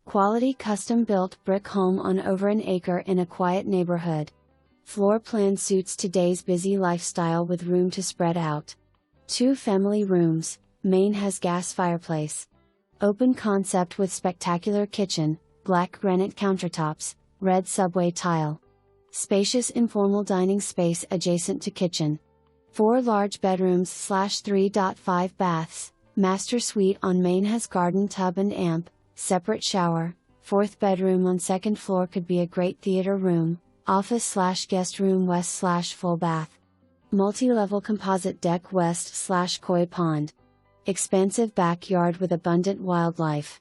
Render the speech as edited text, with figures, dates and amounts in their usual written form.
Quality custom-built brick home on over an acre in a quiet neighborhood. Floor plan suits today's busy lifestyle with room to spread out. 2 family rooms, main has gas fireplace. Open concept with spectacular kitchen, black granite countertops, red subway tile. Spacious informal dining space adjacent to kitchen. 4 large bedrooms / 3.5 baths, master suite on main has garden tub and amp, separate shower. 4th bedroom on 2nd floor could be a great theater room, office / guest room west / full bath. Multi-level composite deck west / koi pond. Expansive backyard with abundant wildlife.